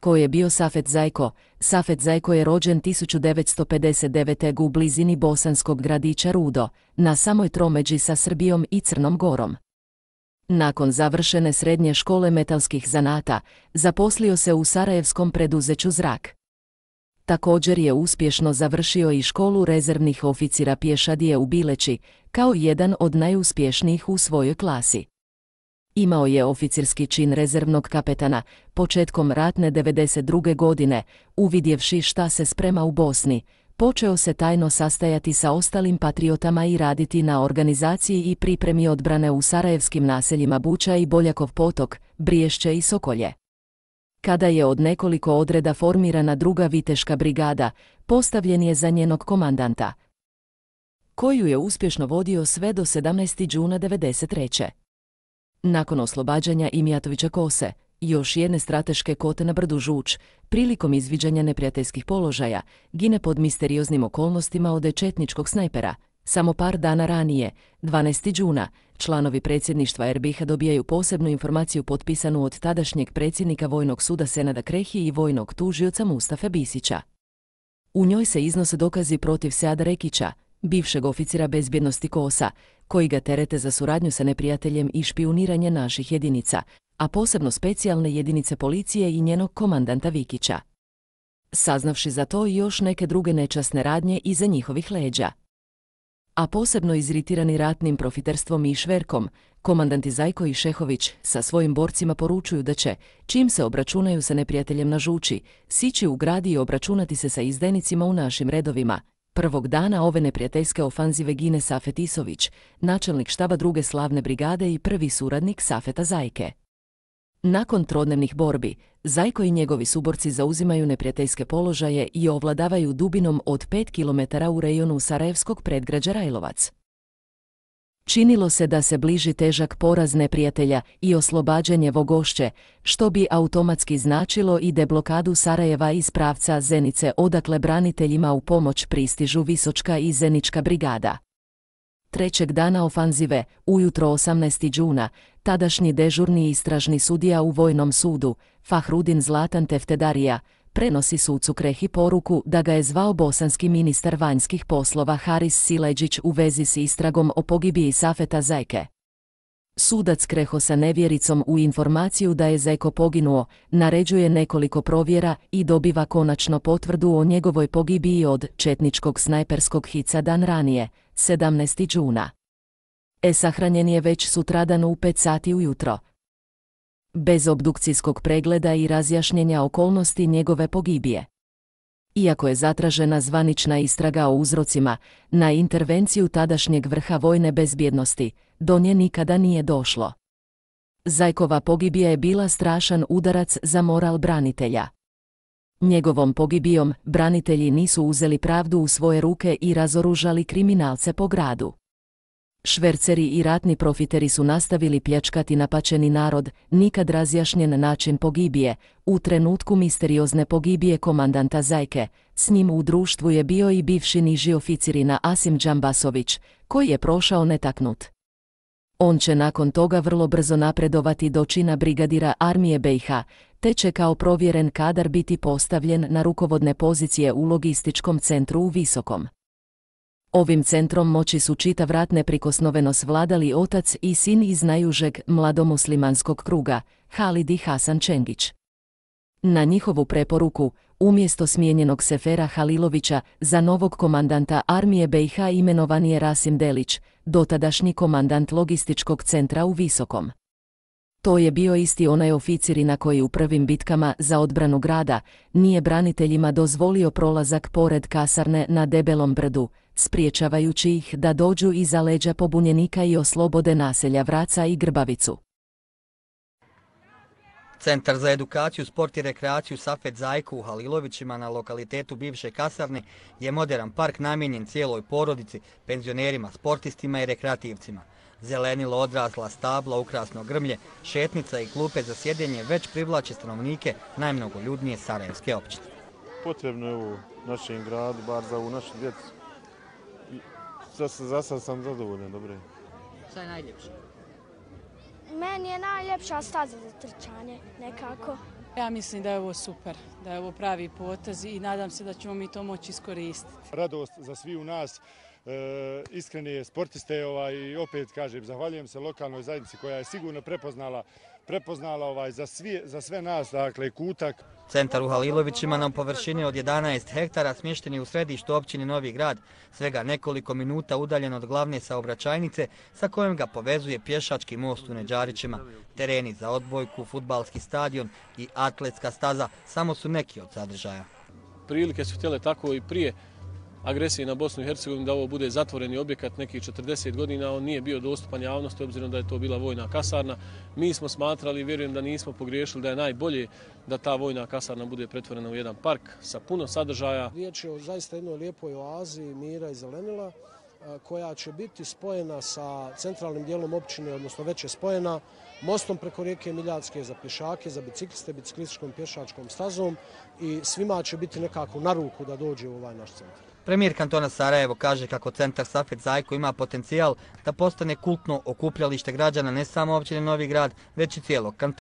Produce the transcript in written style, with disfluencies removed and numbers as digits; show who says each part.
Speaker 1: Ko je bio Safet Zajko? Safet Zajko je rođen 1959. u blizini bosanskog gradića Rudo, na samoj tromeđi sa Srbijom i Crnom Gorom. Nakon završene srednje škole metalskih zanata, zaposlio se u sarajevskom preduzeću Zrak. Također je uspješno završio i školu rezervnih oficira pješadije u Bileći, kao jedan od najuspješnijih u svojoj klasi. Imao je oficirski čin rezervnog kapetana, početkom ratne 92. godine, uvidjevši šta se sprema u Bosni, počeo se tajno sastajati sa ostalim patriotama i raditi na organizaciji i pripremi odbrane u sarajevskim naseljima Buča i Boljakov potok, Briješće i Sokolje. Kada je od nekoliko odreda formirana druga viteška brigada, postavljen je za njenog komandanta, koju je uspješno vodio sve do 17. juna 1993. Nakon oslobađanja Imijatovića Kose, još jedne strateške kote na brdu Žuč, prilikom izviđanja neprijateljskih položaja, gine pod misterioznim okolnostima od četničkog snajpera. Samo par dana ranije, 12. juna, članovi predsjedništva RBH dobijaju posebnu informaciju potpisanu od tadašnjeg predsjednika Vojnog suda Senada Krehi i vojnog tužioca Mustafe Bisića. U njoj se iznose dokazi protiv Seada Rekića, bivšeg oficira bezbjednosti KOS-a, koji ga terete za suradnju sa neprijateljem i špijuniranje naših jedinica, a posebno specijalne jedinice policije i njenog komandanta Vikića. Saznavši za to i još neke druge nečasne radnje iza njihovih leđa, a posebno iziritirani ratnim profiterstvom i šverkom, komandanti Zajko i Šehović sa svojim borcima poručuju da će, čim se obračunaju sa neprijateljem na Žuči, sići u grad i obračunati se sa izdajnicima u našim redovima. Prvog dana ove neprijateljske ofanzive gine Safet Isović, načelnik štaba druge slavne brigade i prvi suradnik Safeta Zajke. Nakon trodnevnih borbi, Zajko i njegovi suborci zauzimaju neprijateljske položaje i ovladavaju dubinom od 5 km u rejonu sarajevskog predgrađa Rajlovac. Činilo se da se bliži težak poraz neprijatelja i oslobađanje Vogošće, što bi automatski značilo i deblokadu Sarajeva iz pravca Zenice, odakle braniteljima u pomoć pristižu Visočka i Zenička brigada. Trećeg dana ofanzive, ujutro 18. juna, tadašnji dežurni istražni sudija u Vojnom sudu, Fahrudin Zlatan Teftedarija, prenosi sucu Krehi poruku da ga je zvao bosanski ministar vanjskih poslova Haris Sileđić u vezi s istragom o pogibiji Safeta Zajke. Sudac Kreho sa nevjericom u informaciju da je Zajko poginuo, naređuje nekoliko provjera i dobiva konačno potvrdu o njegovoj pogibiji od četničkog snajperskog hica dan ranije, 17. juna. Sahranjen je već sutradan u 5 sati ujutro. Bez obdukcijskog pregleda i razjašnjenja okolnosti njegove pogibije. Iako je zatražena zvanična istraga o uzrocima, na intervenciju tadašnjeg vrha vojne bezbjednosti, do nje nikada nije došlo. Zajkova pogibija je bila strašan udarac za moral branitelja. Njegovom pogibijom branitelji nisu uzeli pravdu u svoje ruke i razoružali kriminalce po gradu. Šverceri i ratni profiteri su nastavili pljačkati napačeni narod, nikad razjašnjen način pogibije. U trenutku misteriozne pogibije komandanta Zajke, s njim u društvu je bio i bivši niži oficirina Asim Džambasović, koji je prošao netaknut. On će nakon toga vrlo brzo napredovati do čina brigadira armije BiH, te će kao provjeren kadar biti postavljen na rukovodne pozicije u logističkom centru u Visokom. Ovim centrom moći su čitav rat neprikosnoveno svladali otac i sin iz najužeg mladomuslimanskog kruga, Halid i Hasan Čengić. Na njihovu preporuku, umjesto smijenjenog Sefera Halilovića, za novog komandanta armije BiH imenovan je Rasim Delić, dotadašnji komandant logističkog centra u Visokom. To je bio isti onaj oficirina koji u prvim bitkama za odbranu grada nije braniteljima dozvolio prolazak pored kasarne na Debelom brdu, spriječavajući ih da dođu iza leđa pobunjenika i oslobode naselja Vraca i Grbavicu.
Speaker 2: Centar za edukaciju, sport i rekreaciju Safet Zajko u Halilovićima na lokalitetu bivše kasarne je moderan park namijenjen cijeloj porodici, penzionerima, sportistima i rekreativcima. Zelenilo, odrasla stabla, ukrasno grmlje, šetnica i klupe za sjedenje već privlače stanovnike najmnogoljudnije sarajevske općine.
Speaker 3: Potrebno je u našem gradu, bar za ovu našu djecu. Za sad sam zadovoljan, dobro je.
Speaker 2: Šta je najljepše?
Speaker 4: Meni je najljepša staza za trčanje, nekako. Ja mislim da je ovo super, da je ovo pravi potez i nadam se da ćemo mi to moći iskoristiti.
Speaker 3: Radost za svi u nas, iskreni sportiste i opet kažem, zahvaljujem se lokalnoj zajednici koja je sigurno prepoznala za sve nas, dakle, kutak.
Speaker 2: Centar u Halilovićima na površini od 11 hektara smješteni u središtu općine Novi Grad, svega nekoliko minuta udaljen od glavne saobraćajnice sa kojom ga povezuje pješački most u Neđarićima. Tereni za odbojku, fudbalski stadion i atletska staza samo su neki od sadržaja.
Speaker 5: Prilike su htjele tako i prije agresije na Bosnu i Hercegovinu da ovo bude zatvoreni objekat nekih 40 godina, on nije bio dostupan javnosti obzirom da je to bila vojna kasarna. Mi smo smatrali i vjerujem da nismo pogriješili da je najbolje da ta vojna kasarna bude pretvorena u jedan park sa puno sadržaja.
Speaker 6: Riječ je o zaista jednoj lijepoj oazi mira i zelenila koja će biti spojena sa centralnim dijelom općine, odnosno već je spojena mostom preko rijeke Miljacke za pješake, za bicikliste, biciklističkom pješačkom stazom i svima će biti nekako na ruku da dođe u ovaj naš centar.
Speaker 2: Premijer kantona Sarajevo kaže kako centar Safet Zajko ima potencijal da postane kultno okupljalište građana ne samo općine Novi Grad, već i cijelog kantona.